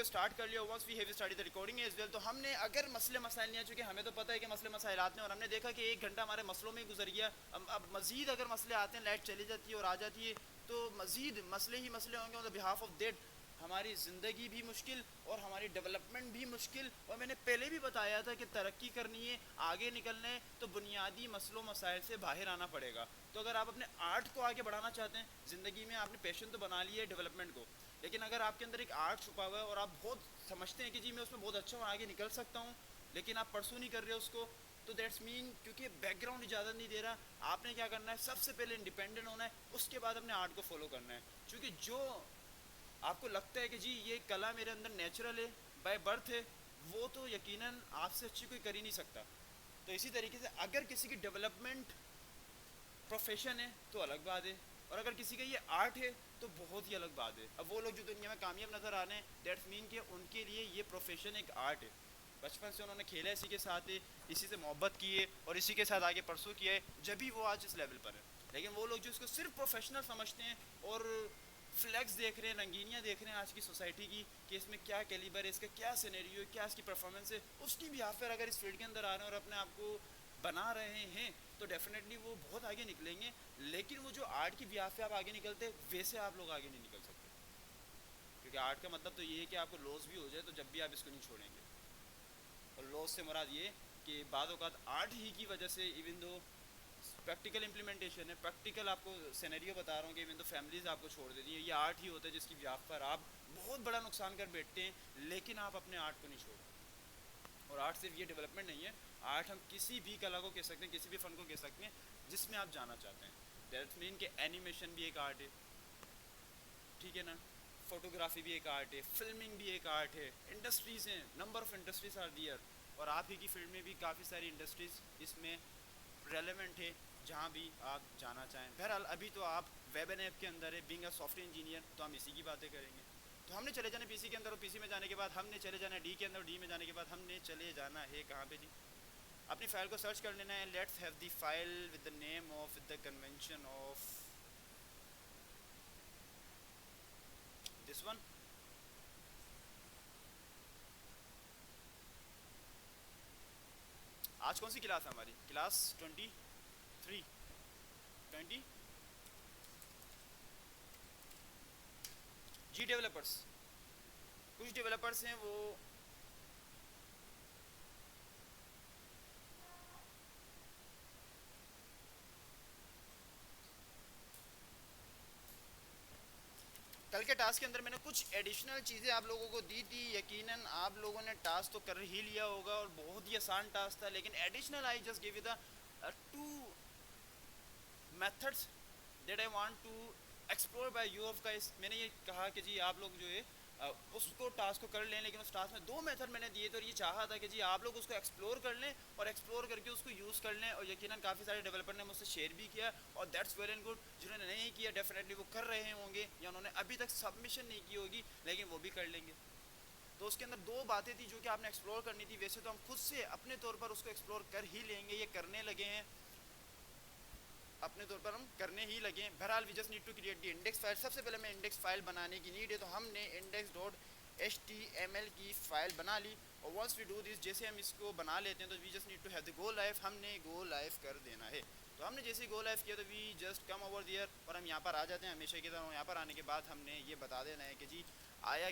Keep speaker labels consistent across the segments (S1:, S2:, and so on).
S1: Start कर लिया, once we have started the recording as well, तो हमने अगर मसले मसाइल नहीं है, चूँकि हमें तो पता है कि मसले मसाइल आते हैं और हमने देखा कि 1 घंटा हमारे मसलों में गुजर गया, अब मज़ीद अगर मसले आते हैं, लाइट चली जाती है और आ जाती है, तो मज़ीद मसले ही मसले होंगे on the behalf of that हमारी ज़िंदगी भी मुश्किल और हमारी डेवलपमेंट भी मुश्किल। और मैंने पहले भी बताया था कि तरक्की करनी है, आगे निकलना है, तो बुनियादी मसलों मसाइल से बाहर आना पड़ेगा। तो अगर आप अपने आर्ट को आगे बढ़ाना चाहते हैं ज़िंदगी में, आपने पैशन तो बना लिया है डेवलपमेंट को, लेकिन अगर आपके अंदर एक आर्ट छुपा हुआ है और आप बहुत समझते हैं कि जी मैं उसमें बहुत अच्छा हूँ, आगे निकल सकता हूँ, लेकिन आप परसू नहीं कर रहे उसको, तो दैट्स मीन क्योंकि बैकग्राउंड इजाज़त नहीं दे रहा, आपने क्या करना है, सबसे पहले इंडिपेंडेंट होना है, उसके बाद अपने आर्ट को फॉलो करना है। क्योंकि जो आपको लगता है कि जी ये कला मेरे अंदर नेचुरल है, बाय बर्थ है, वो तो यकीनन आपसे अच्छी कोई कर ही नहीं सकता। तो इसी तरीके से अगर किसी की डेवलपमेंट प्रोफेशन है तो अलग बात है, और अगर किसी का ये आर्ट है तो बहुत ही अलग बात है। अब वो लोग जो दुनिया में कामयाब नज़र आ रहे हैं, दैट्स मीन कि उनके लिए ये प्रोफेशन एक आर्ट है, बचपन से उन्होंने खेला इसी के साथ है, इसी से मोहब्बत की है और इसी के साथ आगे परसू किया है, जब भी वो आज इस लेवल पर है। लेकिन वो लोग जो इसको सिर्फ प्रोफेशनल समझते हैं और फ्लैग्स देख रहे हैं, रंगीनियाँ देख रहे हैं आज की सोसाइटी की कि इसमें क्या कैलिबर है, इसका क्या सिनेरियो है, क्या इसकी परफॉर्मेंस है, उसकी भी आप फिर अगर इस फील्ड के अंदर आ रहे हैं और अपने आप को बना रहे हैं तो डेफिनेटली वो बहुत आगे निकलेंगे। लेकिन वो जो आर्ट की ब्याह पे आप आगे निकलते वैसे आप लोग आगे नहीं निकल सकते, क्योंकि आर्ट का मतलब तो ये है कि आपको लॉस भी हो जाए तो जब भी आप इसको नहीं छोड़ेंगे। और लॉस से मुराद ये कि बाद औक़ात आर्ट ही की वजह से, इवन दो प्रैक्टिकल इम्प्लीमेंटेशन है, प्रैक्टिकल आपको सिनेरियो बता रहा हूँ कि इवन तो फैमिलीज़ आपको छोड़ देती हैं, ये आर्ट ही होता है जिसकी ब्याह पर आप बहुत बड़ा नुकसान कर बैठते हैं, लेकिन आप अपने आर्ट को नहीं छोड़ते। और आर्ट सिर्फ ये डेवलपमेंट नहीं है, आर्ट हम किसी भी कला को कह सकते हैं, किसी भी फ़न को कह सकते हैं जिसमें आप जाना चाहते हैं। दैट्स मीन कि एनिमेशन भी एक आर्ट है, ठीक है ना, फोटोग्राफी भी एक आर्ट है, फिल्मिंग भी एक आर्ट है, इंडस्ट्रीज़ हैं, नंबर ऑफ़ इंडस्ट्रीज़ आर दियर, और आप ही की फील्ड में भी काफ़ी सारी इंडस्ट्रीज़ इसमें रेलेवेंट है जहाँ भी आप जाना चाहें। बहरहाल अभी तो आप वेब एंड ऐप के अंदर है, बीइंग अ सॉफ्टवेयर इंजीनियर, तो हम इसी की बातें करेंगे। तो हमने चले जाना पीसी के अंदर, और पीसी में जाने के बाद हमने चले जाना डी के अंदर, और डी में जाने के बाद हमने चले जाना है कहाँ पे जी, अपनी फ़ाइल को सर्च कर लेना है। Let's have the file with the name of the convention of this one. आज कौन सी क्लास है हमारी? क्लास 23 20 जी। डेवलपर्स, कुछ डेवलपर्स हैं वो कल के टास्क के अंदर मैंने कुछ एडिशनल चीज़ें आप लोगों को दी थी, यकीनन आप लोगों ने टास्क तो कर ही लिया होगा और बहुत ही आसान टास्क था, लेकिन additional I just give you the 2 methods that I want to explore by you of guys. मैंने ये कहा कि जी आप लोग जो है उसको टास्क को कर लें, लेकिन उस टास्क में 2 मेथड मैंने दिए थे और ये चाहा था कि जी आप लोग उसको एक्सप्लोर कर लें और एक्सप्लोर करके उसको यूज़ कर लें। और यकीनन काफ़ी सारे डेवलपर ने मुझसे शेयर भी किया और दैट्स वेल एंड गुड। जिन्होंने नहीं किया डेफिनेटली वो कर रहे होंगे या उन्होंने अभी तक सबमिशन नहीं की होगी, लेकिन वो भी कर लेंगे। तो उसके अंदर 2 बातें थी जो कि आपने एक्सप्लोर करनी थी। वैसे तो हम खुद से अपने तौर पर उसको एक्सप्लोर कर ही लेंगे, ये करने लगे हैं, अपने तौर पर हम करने ही लगे। बहरहाल we just need to create the index file. सबसे पहले हमें इंडेक्स फाइल बनाने की नीड है, तो हमने index.html की फ़ाइल बना ली। और वंस वी डू दिस, जैसे हम इसको बना लेते हैं तो we just need to have the go live, हमने गो लाइव कर देना है। तो हमने जैसे गो लाइव किया तो we just come over there और हम यहाँ पर आ जाते हैं हमेशा की तरह। यहाँ पर आने के बाद हमने ये बता देना है कि जी आया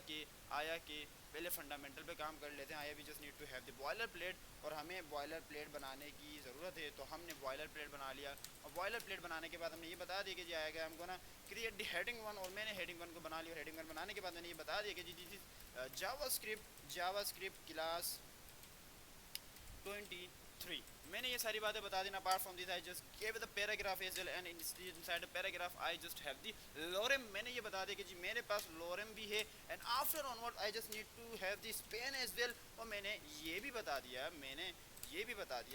S1: के पहले फंडामेंटल पे काम कर लेते हैं। आया we just need to have the boiler plate, और हमें बॉयलर प्लेट बनाने की ज़रूरत है, तो हमने बॉयलर प्लेट बना लिया। और बॉयलर प्लेट बनाने के बाद हमने ये बता दिया कि जी आएगा हमको ना क्रिएट द हेडिंग 1, और मैंने हेडिंग 1 को बना लिया। हेडिंग 1 बनाने के बाद मैंने ये बता दिया कि जी जावास्क्रिप्ट क्लास 23। मैंने ये सारी बातें बता देना। Apart from this I just give the paragraph as well and inside the paragraph I just have the lorem. मैंने ये बता दिया कि जी मेरे पास लोरेम भी है, and after onward I just need to have the span as well. और मैंने ये भी बता दिया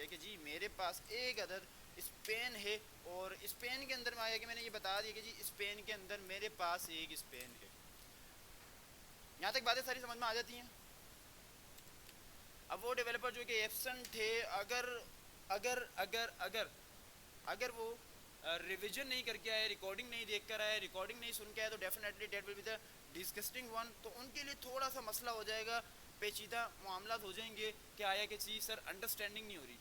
S1: कि जी मेरे पास एक अदद स्पेन है, और स्पेन के अंदर में आया कि मैंने ये बता दिया कि जी स्पेन के अंदर मेरे पास एक स्पेन है। यहाँ तक बातें सारी समझ में आ जाती हैं। अब वो डेवलपर जो कि एब्सेंट थे, अगर वो रिवीजन नहीं करके आए, रिकॉर्डिंग नहीं देख कर आए, रिकॉर्डिंग नहीं सुन के आए, तो definitely that will be the disgusting one, तो उनके लिए थोड़ा सा मसला हो जाएगा, पेचीदा मामला हो जाएंगे कि आया कि चीज़ सर अंडरस्टैंडिंग नहीं हो रही।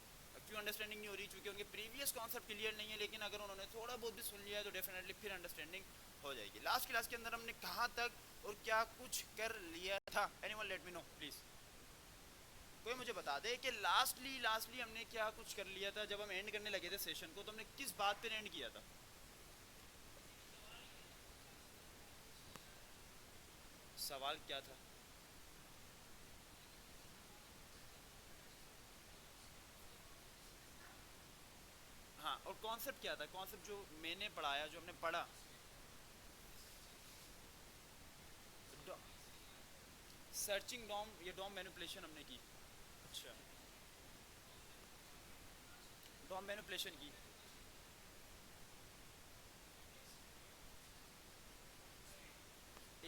S1: क्यों अंडरस्टैंडिंग नहीं हो रही? क्योंकि उनके प्रीवियस कॉन्सेप्ट क्लियर नहीं है, लेकिन अगर उन्होंने थोड़ा बहुत भी सुन लिया है तो डेफिनेटली फिर अंडरस्टैंडिंग हो जाएगी। लास्ट क्लास के अंदर हमने कहाँ तक और क्या कुछ कर लिया था? Anyone late me know please. कोई मुझे बता दे कि लास्टली हमने क्या कुछ कर लिया था। जब हम एंड करने लगे थे सेशन को तो हमने किस बात पे एंड किया था? सवाल क्या था? हाँ, और कॉन्सेप्ट क्या था? कॉन्सेप्ट जो मैंने पढ़ाया, जो हमने पढ़ा, सर्चिंग डॉम, ये डॉम मैनिपुलेशन हमने की। अच्छा, डॉम मैनिपुलेशन की।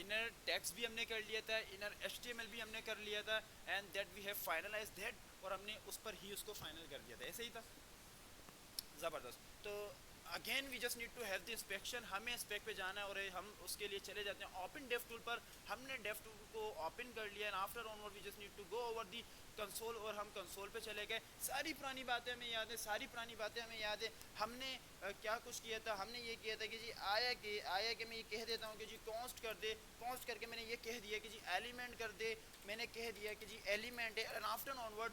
S1: इनर टेक्स्ट भी हमने कर लिया था, इनर एचटीएमएल भी हमने कर लिया था, and that we have finalized that, और हमने उस पर ही उसको फाइनल कर दिया था। ऐसे ही था, ज़बरदस्त। तो again we just need to have the inspection. हमें स्पेक पे जाना है और हम उसके लिए चले जाते हैं ओपन डेव टूल पर। हमने डेव टूल को ओपन कर लिया and after onward we just need to go over the console, और हम कंसोल पे चले गए। सारी पुरानी बातें हमें याद है, सारी पुरानी बातें हमें याद है। हमने क्या कुछ किया था? हमने ये किया था कि जी आया कि मैं ये कह देता हूँ कि जी कॉन्स्ट कर दे, कॉन्स्ट करके मैंने ये कह दिया कि जी एलिमेंट कर दे, मैंने कह दिया कि जी एलिमेंट है, एंड आफ्टर ऑनवर्ड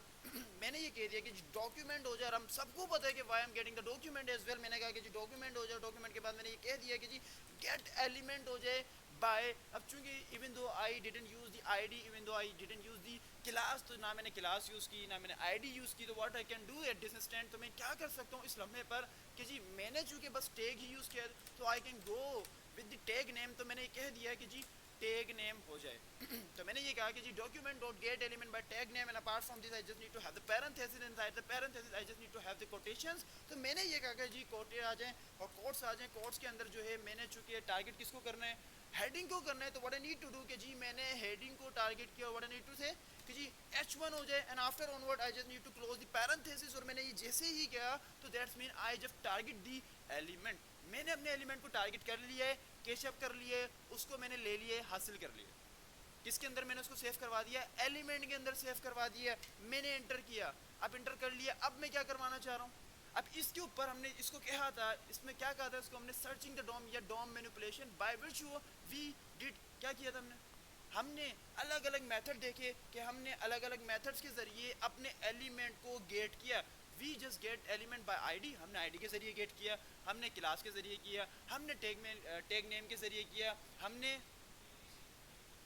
S1: मैंने ये कह दिया कि जी डॉक्यूमेंट हो जाए। और हम सबको पता है कि why am getting the document as well. मैंने कहा कि जी डॉक्यूमेंट हो जाए, डॉक्यूमेंट के बाद मैंने ये कह दिया कि जी गेट एलिमेंट हो जाए बाय। अब चूंकि even though I didn't use the ID, even though I didn't use the class, तो ना मैंने क्लास यूज की ना मैंने आईडी यूज की, तो what I can do at this instant, तो मैं क्या कर सकता हूँ इस लम्हे पर कि जी मैंने चूंकि बस टैग ही यूज किया, तो I can go with the tag name. तो मैंने ये कह दिया कि जी टैग नेम हो जाए तो मैंने ये कहा कि जी document dot get element by tag name, and apart from this I just need to have the parenthesis, inside the parenthesis I just need to have the quotations. तो मैंने ये कहा कि जी कोटे आ जाएं और कोट्स आ जाएं। कोट्स के अंदर जो है मैंने चूंकि टारगेट किसको करना है? हेडिंग को करना है। तो what I need to do कि जी मैंने हेडिंग को टारगेट किया, व्हाट आई नीड टू से कि जी h1 हो जाए, and after onward I just need to close the parenthesis. और मैंने ये जैसे ही किया तो that's mean I just target the element. मैंने अपने एलिमेंट को टारगेट कर लिया है, कैशअप कर लिए, उसको मैंने ले लिए, हासिल कर लिया। किसके अंदर मैंने उसको सेव करवा दिया? एलिमेंट के अंदर सेव करवा दिया। मैंने एंटर किया, अब एंटर कर लिया। अब मैं क्या करवाना चाह रहा हूँ? अब इसके ऊपर हमने इसको कहा था, इसमें क्या कहा था? इसको हमने सर्चिंग द डॉम या DOM manipulation by which we did, क्या किया था हमने अलग अलग मेथड देखे कि हमने अलग अलग मेथड्स के जरिए अपने एलिमेंट को गेट किया। We just get element by ID, हमने आईडी के जरिए गेट किया, हमने क्लास के जरिए किया, हमने टैग नेम के जरिए किया, हमने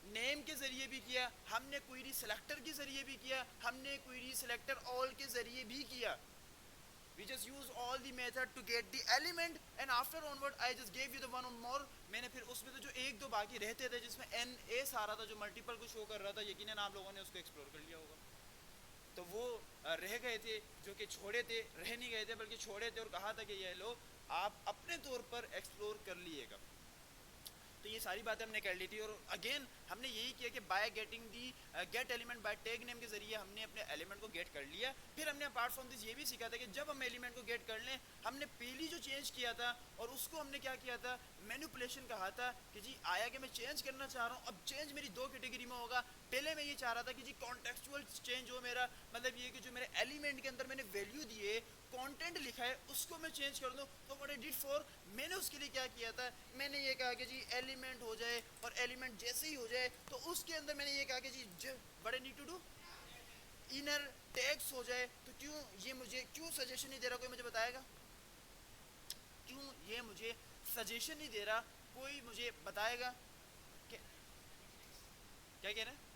S1: नेम के जरिए भी किया, हमने क्वेरी सिलेक्टर के जरिए भी किया, हमने क्वेरी सिलेक्टर ऑल के जरिए भी किया। We just use all the method to get the element, and after onward I just gave you the one more. मैंने फिर उसमें तो जो एक दो बाकी रहते थे जिसमें एन एस आ रहा था, जो मल्टीपल को शो कर रहा था, यकीनन आप लोगों ने उसको एक्सप्लोर कर लिया होगा। तो वो रह गए थे, जो कि छोड़े थे, रह नहीं गए थे बल्कि छोड़े थे, और कहा था कि ये लो आप अपने तौर पर एक्सप्लोर कर लिएगा। तो ये सारी बातें हमने कर ली थी। और अगेन हमने यही किया कि by getting the gate element by tag name के जरिए हमने अपने एलिमेंट को गेट कर लिया। फिर हमने अपार्ट फ्रॉम दिस ये भी सीखा था कि जब हम एलिमेंट को गेट कर लें, हमने पहली जो चेंज किया था और उसको हमने क्या किया था? मैनिपुलेशन कहा था कि जी आया कि मैं चेंज करना चाह रहा हूँ। अब चेंज मेरी दो कैटेगरी में होगा। पहले मैं ये चाह रहा था कि जी कॉन्टेक्चुअल चेंज हो मेरा, मतलब ये कि जो मेरे एलिमेंट के अंदर मैंने वैल्यू दिए, कंटेंट लिखा है, उसको मैं चेंज कर दूं। तो व्हाट आई डिड फॉर, मैंने उसके लिए क्या किया था? मैंने ये कहा कि जी एलिमेंट हो जाए, और एलिमेंट जैसे ही हो जाए तो उसके अंदर मैंने ये कहा कि जी what I need to do, inner tags हो जाए। तो क्यों ये मुझे क्यों सजेशन नहीं दे रहा? कोई मुझे बताएगा क्यों ये मुझे सजेशन नहीं दे रहा? कोई मुझे बताएगा? क्या क्या कह रहे हैं?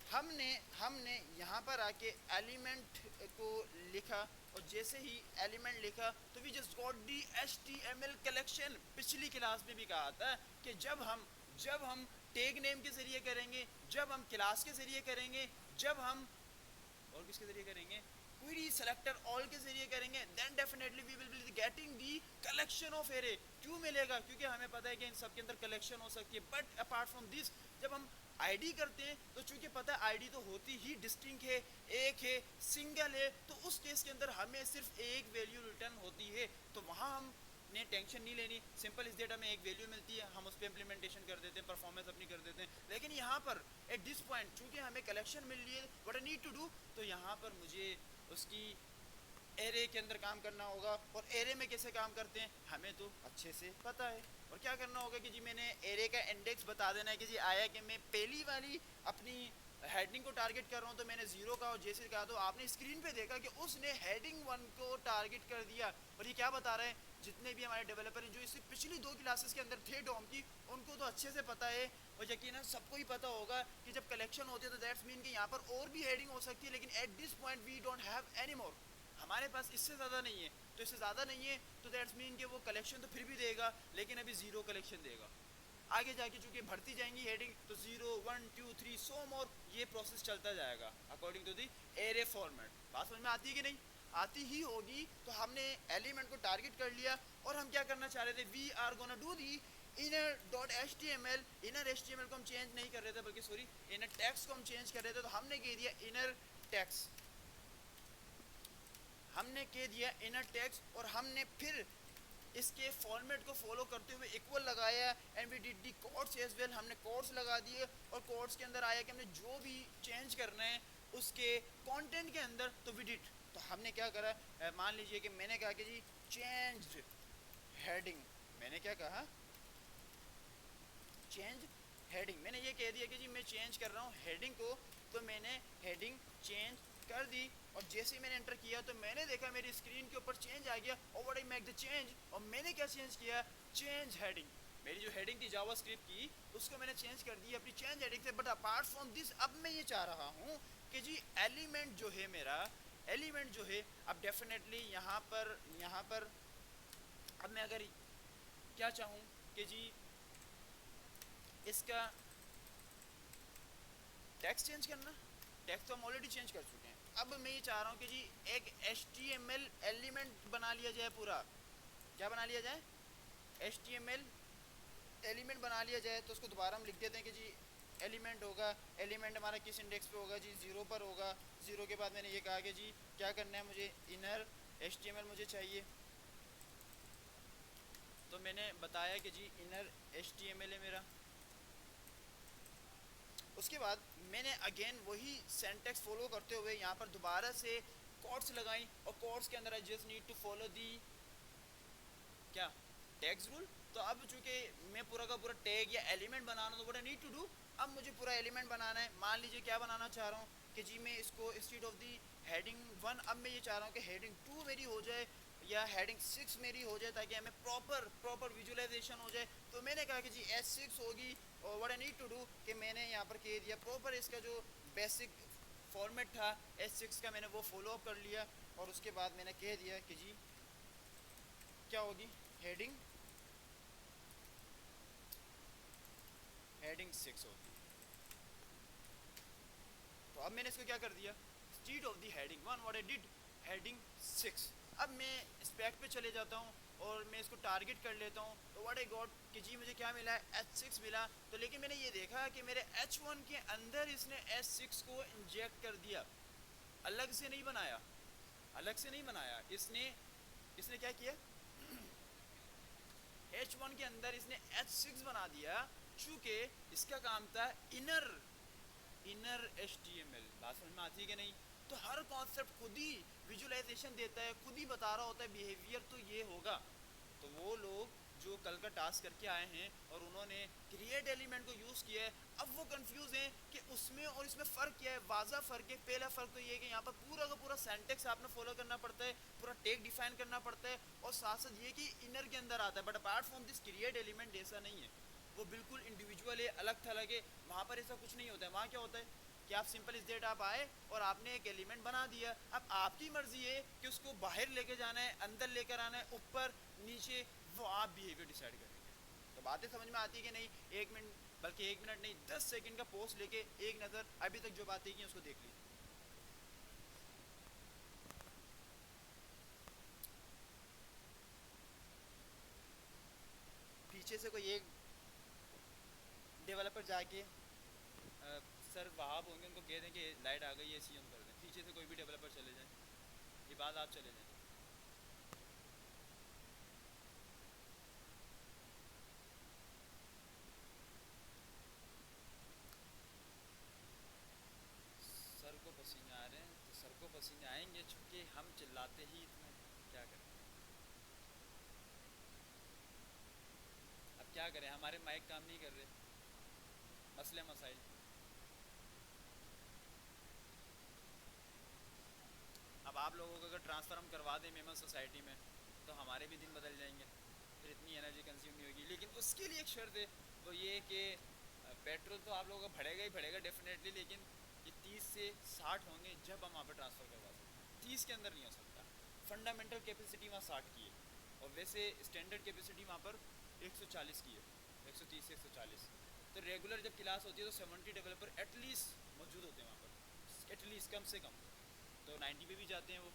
S1: हमने हमने यहाँ पर आके एलिमेंट को लिखा, और जैसे ही एलिमेंट लिखा तो we just got the HTML collection. पिछली क्लास में भी कहा था कि जब हम टैग नेम के जरिए करेंगे, जब हम क्लास के जरिए करेंगे, जब हम और किसके जरिए करेंगे? क्वेरी सेलेक्टर ऑल के जरिए करेंगे, then definitely we will be getting the collection of array. क्यों मिलेगा? क्योंकि हमें पता है कि इन सब के अंदर कलेक्शन हो सकती है। बट अपार्ट फ्रॉम दिस, जब हम आईडी करते हैं तो चूंकि पता है आईडी तो होती ही डिस्टिंक्ट है, एक है, सिंगल है, तो उस केस के अंदर हमें सिर्फ एक वैल्यू रिटर्न होती है। तो वहाँ हम ने टेंशन नहीं लेनी, सिंपल इस डेट हमें एक वैल्यू मिलती है, हम उस पर इम्प्लीमेंटेशन कर देते हैं, परफॉर्मेंस अपनी कर देते हैं। लेकिन यहाँ पर एट दिस पॉइंट चूंकि हमें कलेक्शन मिल रही है, what I need to do, तो यहाँ पर मुझे उसकी एरे के अंदर काम करना होगा। और एरे में कैसे काम करते हैं हमें तो अच्छे से पता है। और क्या करना होगा कि जी मैंने एरे का इंडेक्स बता देना है कि जी आया कि मैं पहली वाली अपनी हेडिंग को टारगेट कर रहा हूँ, तो मैंने जीरो का और जैसे कहा तो आपने स्क्रीन पे देखा कि उसने हेडिंग वन को टारगेट कर दिया। और ये क्या बता रहे हैं, जितने भी हमारे डेवलपर हैं जो इससे पिछली 2 क्लासेस के अंदर थे डॉम की, उनको तो अच्छे से पता है। और यकीनन सबको ही पता होगा कि जब कलेक्शन होती है तो दैट्स मीन कि यहाँ पर और भी हेडिंग हो सकती है, लेकिन at this point we don't have any more, हमारे पास इससे ज़्यादा नहीं है। तो इससे ज़्यादा नहीं है तो दैट्स मीन कि वो कलेक्शन तो फिर भी देगा, लेकिन अभी ज़ीरो कलेक्शन देगा। आगे जाके चूंकि बढ़ती जाएंगी हेडिंग, तो 0 1 2 3 सो मोर, ये प्रोसेस चलता जाएगा according to the array format. बात समझ में आती है कि नहीं? आती ही होगी। तो हमने एलिमेंट को टारगेट कर लिया और हम क्या करना चाह रहे थे, we are gonna do the inner dot H T M L. Inner H T M L को हम चेंज नहीं कर रहे थे, बल्कि सॉरी इनर टैक्स को हम चेंज कर रहे थे। तो हमने कह दिया इनर टैक्स, हमने कह दिया इनर टैक्स, और हमने फिर इसके फॉर्मेट को फॉलो करते हुए इक्वल लगाया। And we did the codes as well, हमने कोड्स लगा दिए। और कोड्स के अंदर आया कि हमने जो भी चेंज करना है उसके कंटेंट के अंदर, तो वी डिड। तो हमने क्या करा, मान लीजिए कि मैंने कहा कि जी चेंज हेडिंग, मैंने क्या कहा, चेंज हेडिंग। मैंने ये कह दिया कि जी मैं चेंज कर रहा हूँ हेडिंग को, तो मैंने हेडिंग चेंज कर दी। और जैसे ही मैंने एंटर किया तो मैंने देखा मेरी स्क्रीन के ऊपर चेंज आ गया। और what I make the change, और मैंने क्या चेंज किया, चेंज हेडिंग। मेरी जो हेडिंग थी जावास्क्रिप्ट की, उसको मैंने चेंज कर दी अपनी चेंज हेडिंग से। बट अपार्ट फ्रॉम दिस अब मैं ये चाह रहा हूँ कि जी एलिमेंट जो है मेरा, एलिमेंट जो है अब डेफिनेटली यहाँ पर अब मैं अगर क्या चाहूँ कि जी इसका टेक्स्ट चेंज करना, टेक्स्ट तो हम ऑलरेडी चेंज कर चुके हैं। अब मैं ये चाह रहा हूँ कि जी एक HTML एलिमेंट बना लिया जाए पूरा। क्या बना लिया जाए, HTML एलिमेंट बना लिया जाए। तो उसको दोबारा हम लिख देते हैं कि जी एलिमेंट होगा, एलिमेंट हमारा किस इंडेक्स पे होगा जी, 0 पर होगा। 0 के बाद मैंने ये कहा कि जी क्या करना है, मुझे इनर HTML मुझे चाहिए। तो मैंने बताया कि जी इनर HTML है मेरा। उसके बाद मैंने अगेन वही सेंटेक्स फॉलो करते हुए यहाँ पर दोबारा से कोड्स लगाई। और कोड्स के अंदर I just need to follow the क्या, टैग्स रूल। तो अब चूंकि मैं पूरा का पूरा टैग या एलिमेंट बनाना, तो what I need to do, अब मुझे पूरा एलिमेंट बनाना है। मान लीजिए क्या बनाना चाह रहा हूँ कि जी मैं इसको इंस्टेड ऑफ दी हेडिंग 1, अब मैं ये चाह रहा हूँ कि हेडिंग 2 मेरी हो जाए या हेडिंग 6 मेरी हो जाए, ताकि हमें प्रॉपर विजुअलाइजेशन हो जाए। तो मैंने कहा कि जी S6 होगी। और what I need to do कि मैंने यहाँ पर कह दिया प्रॉपर इसका जो बेसिक फॉर्मेट था S6 का, मैंने वो फॉलो अप कर लिया। और उसके बाद मैंने कह दिया कि जी क्या होगी, हेडिंग 6 होगी। तो अब मैंने इसको क्या कर दिया, instead of the heading 1 what I did, heading 6। अब मैं स्पेक पे चले जाता हूँ और मैं इसको टारगेट कर लेता हूँ। तो व्हाट आई गॉट कि जी मुझे क्या मिला है, H6 मिला। तो लेकिन मैंने ये देखा कि मेरे H1 के अंदर इसने S6 को इंजेक्ट कर दिया, अलग से नहीं बनाया, अलग से नहीं बनाया। इसने क्या किया, H1 के अंदर इसने H6 बना दिया, चूंकि इसका काम था इनर HTML। बात समझ में आती है कि नहीं? तो हर कॉन्सेप्ट खुद ही विजुअलाइजेशन देता है, खुद ही बता रहा होता है बिहेवियर तो ये होगा। तो वो लोग जो कल का टास्क करके आए हैं और उन्होंने क्रिएट एलिमेंट को यूज़ किया है, अब वो कंफ्यूज हैं कि उसमें और इसमें फ़र्क क्या है। वाज़ा फ़र्क है। पहला फ़र्क तो ये है कि यहाँ पर पूरा का पूरा सेंटेक्स आपने फॉलो करना पड़ता है, पूरा टेक डिफाइन करना पड़ता है, और साथ साथ ये कि इनर के अंदर आता है। But apart from this create element ऐसा नहीं है, वो बिल्कुल इंडिविजुअल है, अलग थलग है। वहाँ पर ऐसा कुछ नहीं होता है। वहाँ क्या होता है कि आप सिंपल इस डेट आप आए और आपने एक एलिमेंट बना दिया। अब आपकी मर्जी है कि उसको बाहर लेके जाना है, अंदर लेकर आना है, ऊपर नीचे, वो आप बिहेवियर डिसाइड करेंगे। तो बातें समझ में आती है कि नहीं? 1 मिनट, बल्कि 1 मिनट नहीं, 10 सेकंड का पोस्ट लेके एक नज़र अभी तक जो बातें की उसको देख लीजिए। पीछे से कोई एक डेवलपर जाके सर वहाँ होंगे, उनको कह दें कि लाइट आ गई है, एसी ऑन कर दें। पीछे से कोई भी डेवलपर चले जाए, ये बात आप चले जाएं। पसीने आएंगे, चूँकि हम चिल्लाते ही इतना, क्या करें। अब क्या करें, हमारे माइक काम नहीं कर रहे, मसले मसाइल। अब आप लोगों को अगर ट्रांसफ़र हम करवा दें मेमन सोसाइटी में तो हमारे भी दिन बदल जाएंगे, फिर इतनी एनर्जी कंज्यूम नहीं होगी। लेकिन उसके लिए एक शर्त है, वो ये कि पेट्रोल तो आप लोगों का बढ़ेगा ही बढ़ेगा डेफिनेटली, लेकिन ये 30 से 60 होंगे जब हम वहाँ पर ट्रांसफ़र करवा सकते हैं, 30 के अंदर नहीं हो सकता। फंडामेंटल कैपेसिटी वहाँ 60 की है, और वैसे स्टैंडर्ड कैपेसिटी वहाँ पर 140 की है, 130 से 140। तो रेगुलर जब क्लास होती है तो 70 डेवलपर एटलीस्ट मौजूद होते हैं वहाँ पर, एटलीस्ट कम से कम। तो 90 पे भी जाते हैं वो।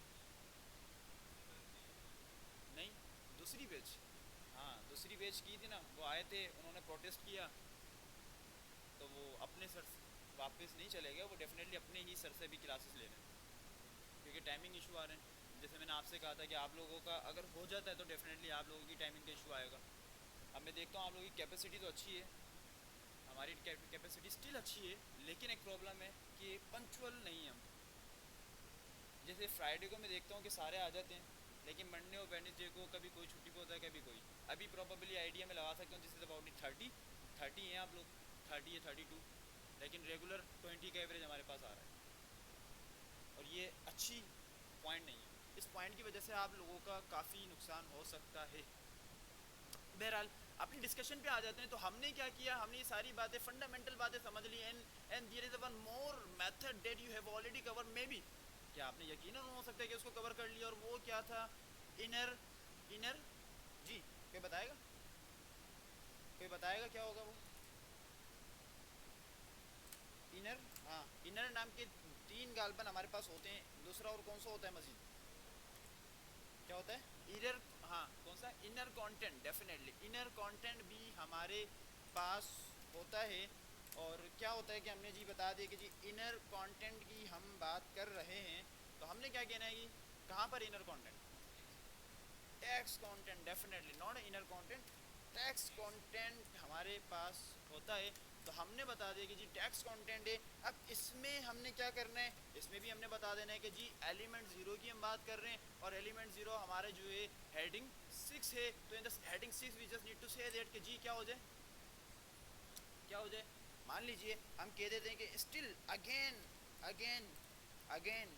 S1: नहीं, दूसरी बैच, हाँ दूसरी बैच की थी ना, वो आए थे, उन्होंने प्रोटेस्ट किया, तो वो अपने सर वापस नहीं चले गए, वो डेफिनेटली अपने ही सर से भी क्लासेस ले रहे हैं, क्योंकि टाइमिंग इशू आ रहे हैं। जैसे मैंने आपसे कहा था कि आप लोगों का अगर हो जाता है तो डेफिनेटली आप लोगों की टाइमिंग का इशू आएगा। अब मैं देखता हूँ आप लोगों की कैपेसिटी तो अच्छी है, हमारी कैपेसिटी स्टिल अच्छी है, लेकिन एक प्रॉब्लम है कि पंक्चुअल नहीं है हम। जैसे फ्राइडे को मैं देखता हूँ कि सारे आ जाते हैं, लेकिन मंडे और वेडनेसडे को कभी कोई छुट्टी पे होता है, कभी कोई। अभी प्रोबेबली आइडिया में लगा सकता हूँ जिससे अबाउट 30 हैं आप लोग, 30 या 32, लेकिन रेगुलर 20 का एवरेज हमारे पास आ रहा है, और ये अच्छी पॉइंट नहीं है। इस पॉइंट की वजह से आप लोगों का काफ़ी नुकसान हो सकता है। बहरहाल अपनी डिस्कशन पे आ जाते हैं। तो हमने क्या किया, हमने ये सारी बातें, फंडामेंटल बातें समझ ली, and there is one more method that you have already cover, maybe क्या आपने यकीनन हो सकता है कि उसको कवर कर लिया, और वो क्या था, इनर इनर जी, कोई बताएगा, कोई बताएगा क्या होगा वो इनर? हाँ, इनर नाम के 3 गालबन हमारे पास होते हैं, दूसरा और कौन सा होता है मजीद, क्या होता है इनर? हाँ, कौन सा, inner content, definitely inner content भी हमारे पास होता है। और क्या होता है कि हमने जी बता दिया कि जी इनर कंटेंट की हम बात कर रहे हैं, तो हमने क्या कहना है कि कहाँ पर inner content, text content, definitely not inner content, text content हमारे पास होता है। तो हमने बता दिया कि जी टेक्स्ट कंटेंट है। अब इसमें हमने क्या करना है, इसमें भी हमने बता देना है कि जी एलिमेंट 0 की हम बात कर रहे हैं, और एलिमेंट 0 हमारे जो है हेडिंग 6 है। तो in the heading 6 we just need to say that कि जी क्या हो जाए, क्या हो जाए, मान लीजिए हम कह देते हैं कि still again again again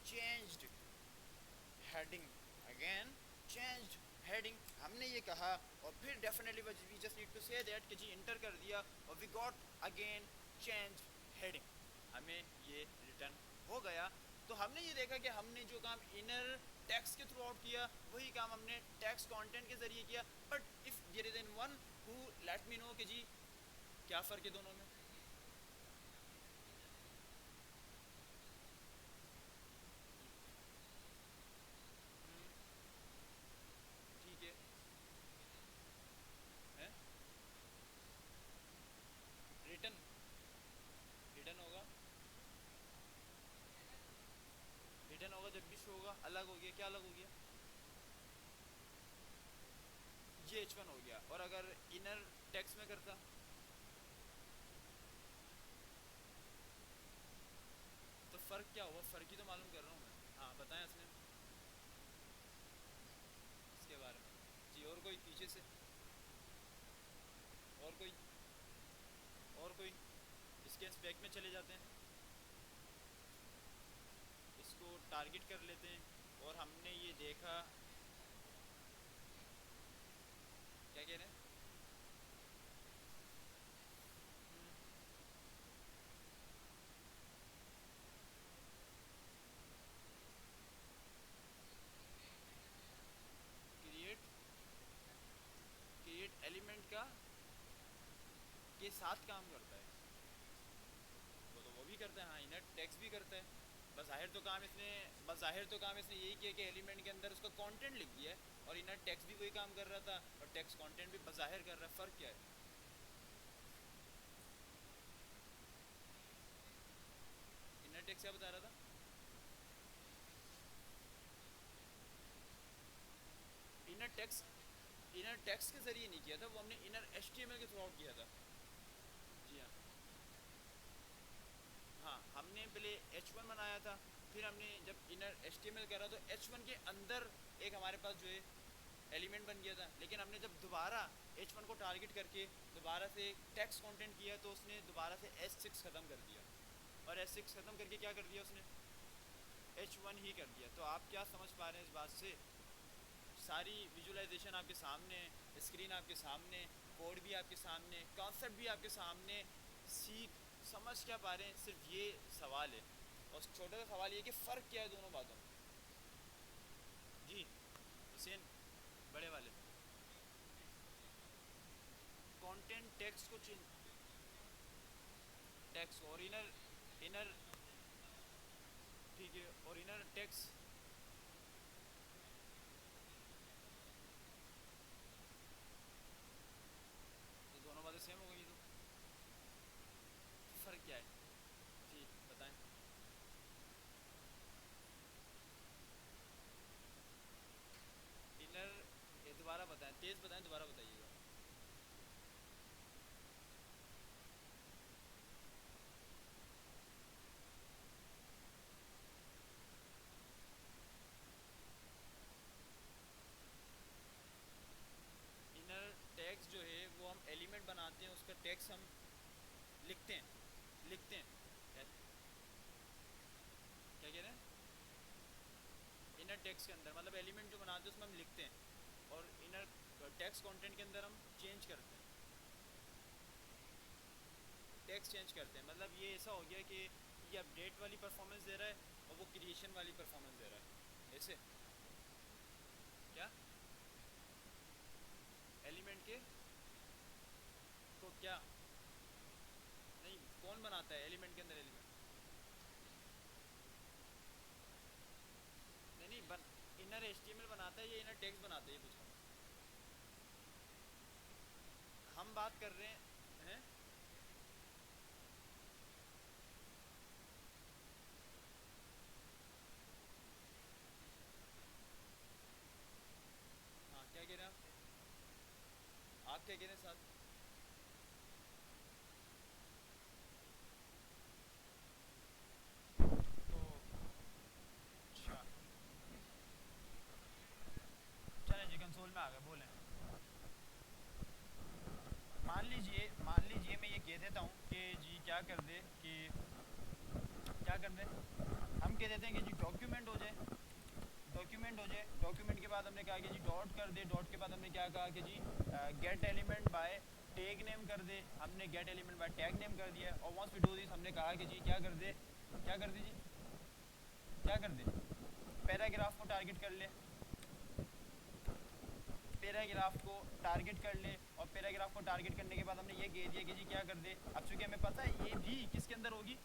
S1: changed heading, again changed heading, हमने ये कहा। और फिर definitely we just need to say that कि जी इंटर कर दिया, और we got again change heading, हमें ये रिटर्न हो गया। तो हमने ये देखा कि हमने जो काम इनर टेक्स्ट के थ्रू आउट किया, वही काम हमने टेक्स्ट कंटेंट के जरिए किया। But if there is an one who let me know कि जी क्या फ़र्क है दोनों में। ठीक है, है रिटर्न, रिटर्न होगा, रिटर्न होगा जब भी शो होगा, अलग हो गया, क्या अलग हो गया, ये H1 हो गया। और अगर इनर टेक्स्ट में करता तो फ़र्क क्या हुआ, फ़र्क ही तो मालूम कर रहा हूँ मैं। हाँ बताएं असली इसके बारे में जी, और कोई पीछे से, और कोई, और कोई, इसके स्पेक में चले जाते हैं, इसको टारगेट कर लेते हैं। और हमने ये देखा, क्या कह रहे हैं, क्रिएट, क्रिएट एलिमेंट का के साथ काम करता है, वो तो वो भी करता है, हाँ इनर टेक्स्ट भी करता है। बज़ाहिर तो काम इसने, बज़ाहिर तो काम इसने यही किया कि एलिमेंट के अंदर उसका कंटेंट लिख दिया है, और इनर टेक्स्ट भी वही काम कर रहा था, और टेक्स्ट कंटेंट भी बज़ाहिर कर रहा है। फ़र्क क्या है, इनर टेक्स्ट क्या बता रहा था, इनर टेक्स्ट, इनर टेक्स्ट के ज़रिए नहीं किया था वो, हमने इनर HTML के थ्रू आउट किया था। जी हाँ, हाँ हमने पहले H1 बनाया था, फिर हमने जब इनर HTML करा तो H1 के अंदर एक हमारे पास जो है एलिमेंट बन गया था, लेकिन हमने जब दोबारा H1 को टारगेट करके दोबारा से टेक्स्ट कंटेंट किया तो उसने दोबारा से S6 ख़त्म कर दिया, और S6 ख़त्म करके क्या कर दिया उसने, H1 ही कर दिया। तो आप क्या समझ पा रहे हैं इस बात से? सारी विजुअलाइजेशन आपके सामने, स्क्रीन आपके सामने, कोड भी आपके सामने, कॉन्सेप्ट भी आपके सामने, सीख समझ क्या पा रहे हैं? सिर्फ ये सवाल है, और छोटा सा सवाल ये कि फ़र्क क्या है दोनों बातों में। जी हुसैन बड़े वाले, कंटेंट टेक्स्ट को चेंज, टेक्स्ट और इनर, इनर ठीक है, और इनर टेक्स्ट, तो दोनों बातें सेम हो गई। तो फ़र्क क्या है? जी बताएं। इनर, ये दोबारा बताएं, तेज़ बताएं, दोबारा बताइएगा। इनर टैग्स जो है वो हम एलिमेंट बनाते हैं, उसका टैग्स हम लिखते हैं, लिखते हैं। क्या कह रहे हैं? इनर टैग्स के अंदर मतलब एलिमेंट जो बनाते हैं उसमें हम लिखते हैं, और इनर टेक्स्ट कंटेंट के अंदर हम चेंज करते हैं, टेक्स्ट चेंज करते हैं। मतलब ये ऐसा हो गया कि ये अपडेट वाली परफॉर्मेंस दे रहा है और वो क्रिएशन वाली परफॉर्मेंस दे रहा है, ऐसे क्या एलिमेंट के को क्या नहीं, कौन बनाता है एलिमेंट के अंदर एलिमेंट? नहीं नहीं बन, इनर HTML बनाता है या इनर टेक्स्ट बनाता है, ये पूछ रहा हूँ। हम बात कर रहे हैं, हाँ क्या कह रहे हैं आप क्या कह रहे हैं साथ? तो अच्छा चलें जी, कंसोल में आ गए, बोलें। मान लीजिए मैं ये कह देता हूँ कि जी क्या कर दे कि क्या कर दे, हम कह देते हैं कि जी डॉक्यूमेंट हो जाए, डॉक्यूमेंट हो जाए। डॉक्यूमेंट के बाद हमने कहा कि जी डॉट कर दे, डॉट के बाद हमने क्या कहा कि जी get element by tag name कर दे, हमने get element by tag name कर दिया। और वंस वी डू दिस हमने कहा कि जी क्या कर दे, क्या कर दे जी, क्या कर दे, पैराग्राफ को टारगेट कर ले, पैराग्राफ को टारगेट कर ले, और पैराग्राफ को टारगेट करने के बाद हमने ये कह दिया कि जी क्या कर दे। अब चूंकि हमें पता है ये भी किसके अंदर होगी,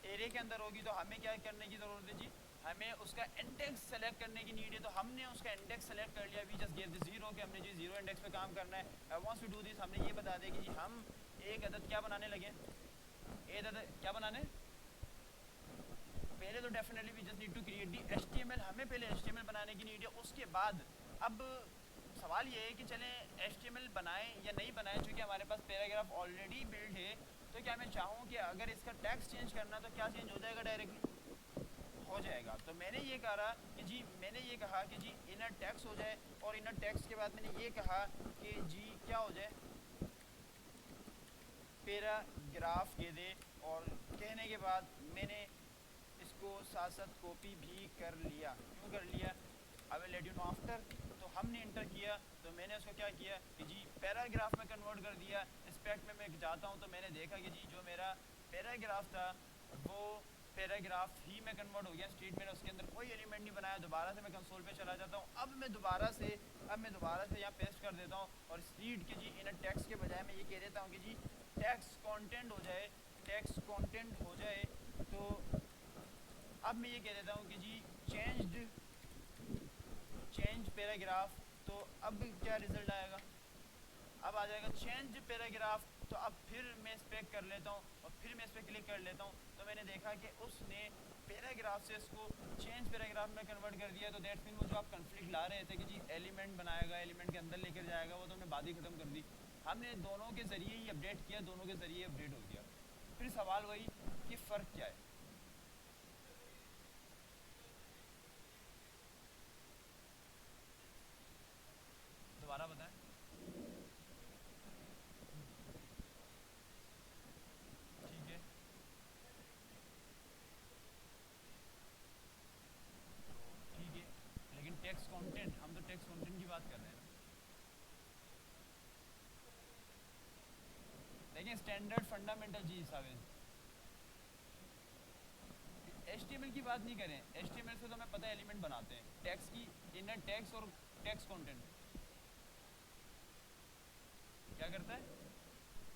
S1: एरे के अंदर होगी, तो हमें क्या करने की ज़रूरत है जी, हमें उसका इंडेक्स सेलेक्ट करने की नीड है। तो हमने उसका इंडेक्स सेलेक्ट कर लिया, we just give the zero, कि हमने जी जीरो इंडेक्स पे काम करना है। वंस वी डू दिस हमने ये बता दिया कि जी हम एक अदद क्या बनाने लगे, एक अदद क्या बनाने, पहले तो definitely we just need to create the HTML, हमें पहले HTML बनाने की नीड है। उसके बाद अब सवाल ये है कि चलें HTML बनाएं या नहीं बनाएं, चूँकि हमारे पास पैराग्राफ ऑलरेडी बिल्ड है। तो क्या मैं चाहूँ कि अगर इसका टेक्स्ट चेंज करना तो क्या चेंज हो जाएगा, डायरेक्टली हो जाएगा। तो मैंने ये कहा कि जी, मैंने ये कहा कि जी इनर टेक्स्ट हो जाए, और इनर टेक्स्ट के बाद मैंने ये कहा कि जी क्या हो जाए, पैराग्राफ कह दे। और कहने के बाद मैंने इसको साथ साथ कॉपी भी कर लिया। क्यों कर लिया, I will let you know after. तो हमने इंटर किया, तो मैंने उसको क्या किया कि जी पैराग्राफ में कन्वर्ट कर दिया। स्पेक्ट में मैं जाता हूँ तो मैंने देखा कि जी जो मेरा पैराग्राफ था वो पैराग्राफ ही में कन्वर्ट हो गया, स्ट्रीट मैंने उसके अंदर कोई एलिमेंट नहीं बनाया। दोबारा से मैं कंसोल पे चला जाता हूँ, अब मैं दोबारा से यहाँ पेस्ट कर देता हूँ, और स्ट्रीट के जी इन टेक्स्ट के बजाय मैं ये कह देता हूँ कि जी टेक्स्ट कंटेंट हो जाए, टेक्स्ट कंटेंट हो जाए। तो अब मैं ये कह देता हूँ कि जी चेंज पैराग्राफ। तो अब क्या रिजल्ट आएगा, अब आ जाएगा चेंज पैराग्राफ। तो अब फिर मैं इस पर कर लेता हूँ, और फिर मैं इस पर क्लिक कर लेता हूँ, तो मैंने देखा कि उसने पैराग्राफ से इसको चेंज पैराग्राफ में कन्वर्ट कर दिया। तो दैट्स मीन वो जो आप कन्फ्लिक्ट ला रहे थे कि जी एलिमेंट बनाएगा, एलिमेंट के अंदर लेकर जाएगा, वो तो हमने बात ही ख़त्म कर दी। हमने दोनों के ज़रिए ही अपडेट किया, दोनों के ज़रिए अपडेट हो गया। फिर सवाल वही कि फ़र्क क्या है। देखें स्टैंडर्ड फंडामेंटल चीज़ साबित। HTML की बात नहीं करें, HTML से तो हमें पता है एलिमेंट बनाते हैं, टेक्स्ट की इनर टेक्स्ट और टेक्स्ट कंटेंट क्या करता है,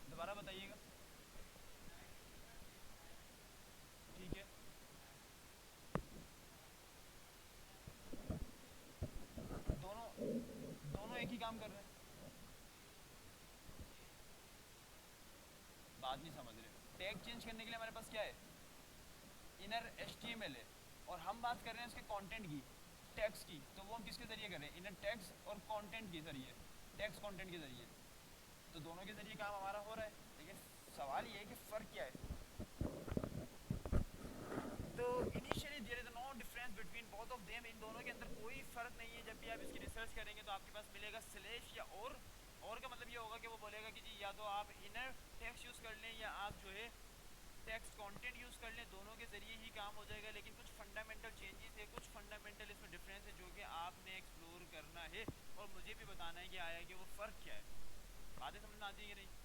S1: दोबारा बताइएगा। ठीक है, दोनों दोनों एक ही काम कर रहे हैं, बात नहीं समझ रहे। टैग चेंज करने के लिए हमारे पास क्या है, इनर HTML है, और हम बात कर रहे हैं उसके कंटेंट की, टेक्स्ट की, तो वो हम किसके जरिए कर रहे हैं, इनर टेक्स्ट और कंटेंट के जरिए, टेक्स्ट कंटेंट के जरिए, तो दोनों के जरिए काम हमारा हो रहा है। लेकिन सवाल ये है कि फ़र्क क्या है। तो initially there is no difference between both of them, इन दोनों के अंदर कोई फ़र्क नहीं है। जब भी आप इसकी रिसर्च करेंगे तो आपके पास मिलेगा स्लैश या और का मतलब ये होगा कि वो बोलेगा कि जी या तो आप इनर टेक्स्ट यूज़ कर लें या आप जो है टेक्स्ट कंटेंट यूज़ कर लें, दोनों के ज़रिए ही काम हो जाएगा। लेकिन कुछ फंडामेंटल चेंजेस है, कुछ फंडामेंटल इसमें डिफरेंस है जो कि आपने एक्सप्लोर करना है और मुझे भी बताना है कि आया कि वो फ़र्क क्या है। बातें समझ में आती है कि नहीं।